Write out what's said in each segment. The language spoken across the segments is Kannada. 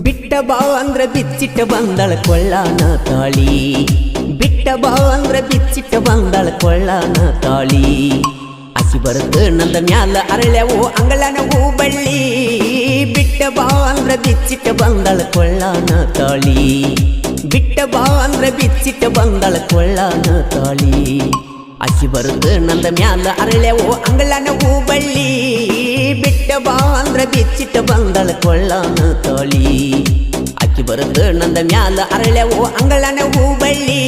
ಬಿಟ್ಟ ಬಾ ಅಂದ್ರ ಬಿಚ್ಚಿಟ್ಟ ಬಂದಳ ಕೊಳ್ಳಾನ ತಾಳಿ ಬಿಟ್ಟ ಬಾ ಅಂದ್ರ ಬಿಚ್ಚಿಟ್ಟ ಬಂದಳ ಕೊಳ್ಳಾನ ತಾಳಿ ಆಕಿ ಬರುತ್ತ ನಂದ ಮ್ಯಾಲ ಅರಳ್ಯಾವು ಅಂಗಳನ ಹೂ ಬಳ್ಳಿ ಬಿಟ್ಟ ಬಾ ಅಂದ್ರ ಬಿಚ್ಚಿಟ್ಟ ಬಂದಳ ಕೊಳ್ಳಾನ ತಾಳಿ ಬಿಟ್ಟ ಬಾ ಅಂದ್ರ ಬಿಚ್ಚಿಟ್ಟ ಬಂದಳ ಕೊಳ್ಳಾನ ತಾಳಿ ಆಕಿ ಬರುತ್ತ ನಂದ ಮ್ಯಾಲ ಅರಳ್ಯಾವು ಅಂಗಳನ ಹೂ ಬಳ್ಳಿ ಬಿಟ್ಟ ಬಾ ಅಂದ್ರ ಬಿಚ್ಚಿಟ್ಟ ಬಂದಳ ಕೊಳ್ಳಾನ ತಾಳಿ ಆಕಿ ಬರುತ್ತ ನಂದ ಮ್ಯಾಲ ಅರಳ್ಯಾವು ಅಂಗಳನ ಹೂ ಬಳ್ಳಿ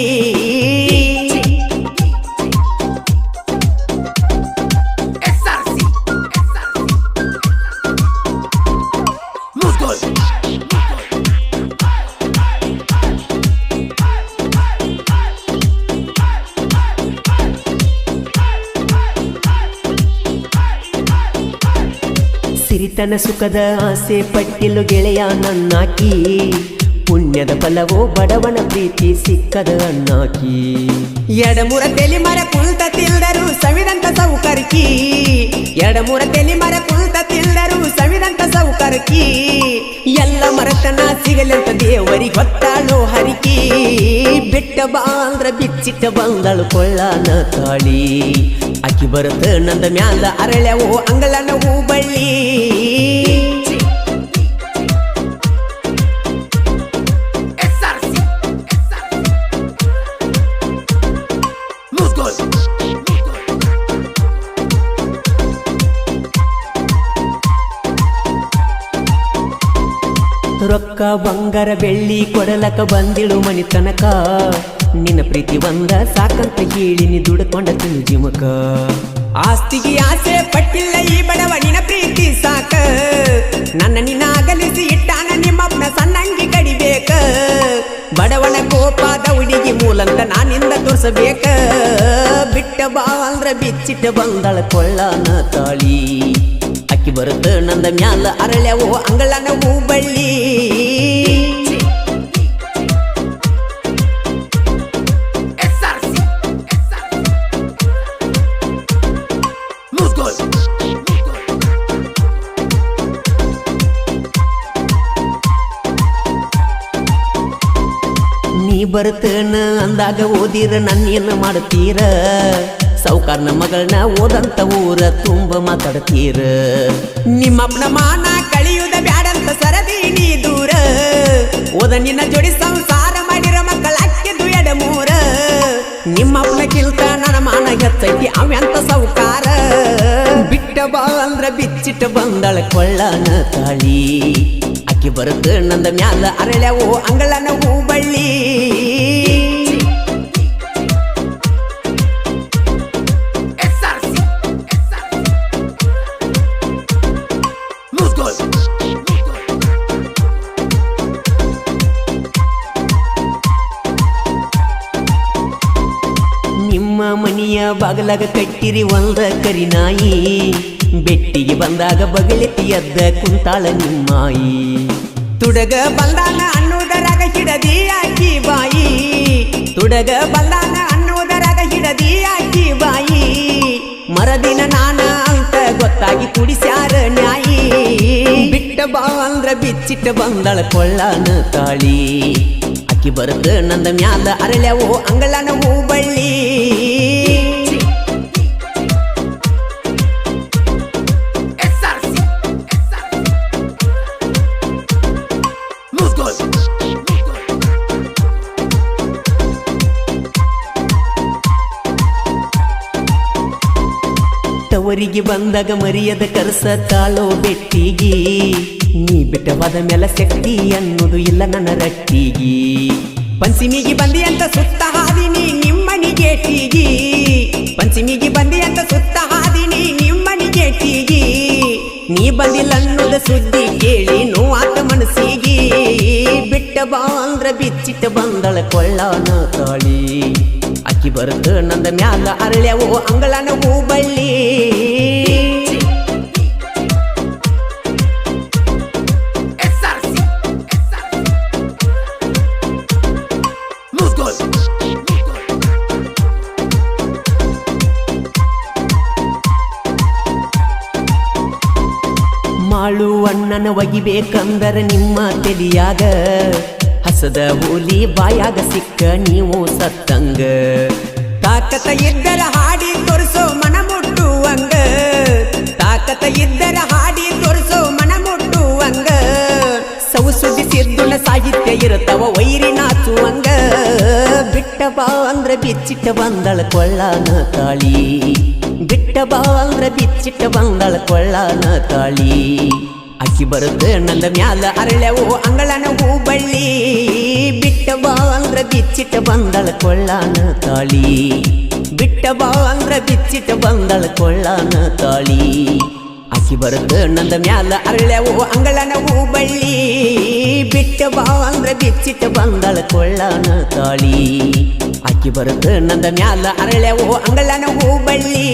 ಸಿರಿತನ ಸುಖದ ಆಸೆ ಪಟ್ಟಿಲು ಗೆಳೆಯ ನನ್ನಾಕಿ ಪುಣ್ಯದ ಫಲವೋ ಬಡವನ ಪ್ರೀತಿ ಸಿಕ್ಕದ ಅಣ್ಣಾಕಿ ಎಡಮೂರ ತೆಲಿ ಮರ ಕುಲ್ತ ತಿಲ್ದರು ಸವಿದಂತ ಸೌಕರ್ಕಿ ಎಡಮೂರ ತೆಲಿ ಮರ ಕುಲ್ತ ತಿಲ್ದರು ಸವಿದಂತ ಸೌಕರ್ಕಿ ಎಲ್ಲ ಮರತನ ಸಿಗಲಂತ ದೇವರಿಗೆ ಹೊತ್ತಾಳೋ ಹರಿಕಿ ಬಿಟ್ಟ ಬಾ ಅಂದ್ರ ಬಿಚ್ಚಿಟ್ಟ ಬಂದಳು ಕೊಳ್ಳಾನ ತಾಳಿ ಆಕಿ ಬರುತ್ತ ನಂದ ಮ್ಯಾಲ ಅರಳ್ಯಾವು ಅಂಗಳನ ಹೂ ಬಳ್ಳಿ ರೊಕ್ಕ ಬಂಗಾರ ಬೆಳ್ಳಿ ಕೊಡಲಕ ಬಂದಿಳು ಮನಿ ತನಕ ನಿನ್ನ ಪ್ರೀತಿ ಒಂದ ಸಾಕಂತ ಹೇಳಿ ನೀ ದುಡ್ಕೊಂಡ ತಿನ್ನು ಜಿಮಕ ಆಸ್ತಿಗೆ ಆಸೆ ಪಟ್ಟಿಲ್ಲ ಈ ಬಡವ ನಿನ್ನ ಪ್ರೀತಿ ಸಾಕ ನನ್ನ ನಿನ್ನ ಅಗಲಿಸಿ ಇಟ್ಟಾನ ನಿಮ್ಮಪ್ಪನ ಸಣ್ಣಂಗಿ ಕಡಿಬೇಕ ಬಡವನ ಕೋಪದ ಹುಡುಗಿ ಮೂಲಂತ ನಾನಿಂದ ತೋರ್ಸಬೇಕ ಬಿಟ್ಟ ಬಾ ಅಂದ್ರ ಬಿಚ್ಚಿಟ್ಟ ಬಂದಳ ಕೊಳ್ಳಾನ ತಾಳಿ ಆಕಿ ಬರುತ್ತ ನಂದ ಮ್ಯಾಲ ಅರಳ್ಯಾವು ಅಂಗಳನ ಹೂ ಬಳ್ಳಿ ನೀ ಬರುತ್ತನ ಅಂದಾಗ ಓದಿರ ನನ್ನೇನು ಮಾಡುತ್ತೀರ ಸೌಕಾರ್ನ ಮಗಳನ್ನ ಓದಂತ ಊರ ತುಂಬ ಮಾತಾಡ್ತೀರ ನಿಮ್ಮಪ್ಪನ ಮಾನ ಕಳಿಯುವುದ ಬ್ಯಾಡಂತ ಸರದಿ ನೀ ದೂರ ಓದ ನಿನ್ನ ಜೋಡಿ ಸಂಸಾರ ಮಾಡಿರ ಮಕ್ಕಳ ಅಕ್ಕಿದು ಎಡಮೂರ ನಿಮ್ಮಪ್ಪನ ಕಿಲ್ತ ನನ್ನ ಮಾನ ಹೆಚ್ಚೈತಿ ಅವಂತ ಸೌಕಾರ ಬಿಟ್ಟ ಬಾ ಅಂದ್ರ ಬಿಚ್ಚಿಟ್ಟ ಬಂದಳ ಕೊಳ್ಳಾನ ತಾಳಿ ಆಕಿ ಬರುತ್ತ ನಂದ ಮ್ಯಾಲ ಅರಳ್ಯಾವು ಅಂಗಳನ ಹೂ ಬಳ್ಳಿ ನಿಮ್ಮ ಮನಿಯ ಬಾಗಲಾಗ ಕಟ್ಟಿರಿ ಒಂದ ಕರಿನಾಯಿ ಬೆಟ್ಟಿಗೆ ಬಂದಾಗ ಬಗಳೆತ್ತಿ ಎದ್ದ ಕುಂತಾಳ ನಿಮ್ಮಾಯಿ ತುಡಗ ಬಂದಾನ ಅನ್ನುವುದರಾಗ ಹಿಡದಿ ಆಕಿ ಬಾಯಿ ತುಡಗ ಬಂದಾನ ಅನ್ನುವುದರಾಗ ಹಿಡದಿ ಆಕಿ ಬಾಯಿ ಮರದಿನ ನಾನ ಅಂತ ಗೊತ್ತಾಗಿ ಕುಡಿಸ್ಯಾರ ನ್ಯಾಯಿ ಬಿಟ್ಟ ಬಾ ಅಂದ್ರ ಬಿಚ್ಚಿಟ್ಟ ಬಂದಳ ಕೊಳ್ಳಾನ ತಾಳಿ ಆಕಿ ಬರುತ್ತ ನಂದ ಮ್ಯಾಲ ಅರಳ್ಯಾವು ಅಂಗಳನ ಹೂ ಬಳ್ಳಿ ತವರಿಗೆ ಬಂದಾಗ ಮರಿಯದ ಕರ್ಸ ತಾಳೋ ಬೆಟ್ಟಿಗಿ ನೀ ಬಿಟ್ಟವಾದ ಮೇಲೆ ಶಕ್ತಿ ಅನ್ನೋದು ಇಲ್ಲ ನನ್ನ ರಟ್ಟಿಗಿ ಪಂಚಮಿಗೆ ಬಂದಿ ಅಂತ ಸುತ್ತ ಹಾದಿನಿ ನಿಮ್ಮನಿ ಗೇಟಿಗಿ ಪಂಚಮಿಗೆ ಬಂದಿ ಅಂತ ಸುತ್ತ ಹಾದಿನಿ ನಿಮ್ಮನಿ ಗೇಟಿಗಿ ನೀ ಬಂದಿಲ್ಲ ಅನ್ನೋದ ಸುದ್ದಿ ಕೇಳಿ ನೋವಾತ ಮನಸ್ಸಿಗಿ ಬಿಟ್ಟ ಬಾ ಅಂದ್ರ ಬಿಚ್ಚಿಟ್ಟ ಬಂದಳ ಕೊಳ್ಳಾನ ತಾಳಿ ಆಕಿ ಬರುತ್ತ ನಂದ ಮ್ಯಾಲ ಅರಳ್ಯಾವು ಅಂಗಳನ ಹೂ ಬಳ್ಳಿ ಮಾಳು ಅಣ್ಣನ ಒಗಿಬೇಕಂದರ ನಿಮ್ಮ ತಲಿಯಾಗ ಹಸದ ಹುಲಿ ಬಾಯಾಗ ಸಿಕ್ಕ ನೀವು ಸತ್ತಂಗ ತಾಕತ ಇದ್ದರ ಹಾಡಿ ತೋರಿಸೋ ಮನ ಮುಟ್ಟುವಂಗ ತಾಕತ ಇದ್ದರ ಹಾಡಿ ತೋರಿಸೋ ಮನ ಮುಟ್ಟುವಂಗ ಸವು ಸುದ್ದಿ ಸಿದ್ದುನ ಸಾಹಿತ್ಯ ಇರುತ್ತವ ವೈರಿ ನಾಚುವಂಗ ಬಿಟ್ಟ ಬಾ ಅಂದ್ರ ಬಿಚ್ಚಿಟ್ಟ ಬಂದಳ ಕೊಳ್ಳಾನ ತಾಳಿ ಬಿಟ್ಟ ಬಾ ಅಂದ್ರ ಬಿಚ್ಚಿಟ್ಟ ಬಂದಳ ಕೊಳ್ಳಾನ ತಾಳಿ ಅಕ್ಕಿ ಬರುತ್ತ ನಂದ ಮ್ಯಾಲ ಅರಳೆವು ಅಂಗಳನ ಹೂ ಬಳ್ಳಿ ಬಿಟ್ಟ ಬಾ ಅಂದ್ರ ಬಿಚ್ಚಿಟ್ಟ ಬಂದಳ ಕೊಳ್ಳಾನ ತಾಳಿ ಬಿಟ್ಟ ಬಾ ಅಂದ್ರ ಬಿಚ್ಚಿಟ್ಟ ಬಂದಳ ಕೊಳ್ಳಾನ ತಾಳಿ ಅಕ್ಕಿ ಬರುತ್ತ ನಂದ ಮ್ಯಾಲ ಅರಳೆವು ಅಂಗಳನ ಹೂ ಬಳ್ಳಿ ಬಿಟ್ಟ ಬಾ ಅಂದ್ರ ಬಿಚ್ಚಿಟ್ಟ ಬಂದಳ ಕೊಳ್ಳಾನ ತಾಳಿ ಅಕ್ಕಿ ಬರುತ್ತ ನಂದ ಮ್ಯಾಲ ಅರಳೆವು ಅಂಗಳನ ಹೂ ಬಳ್ಳಿ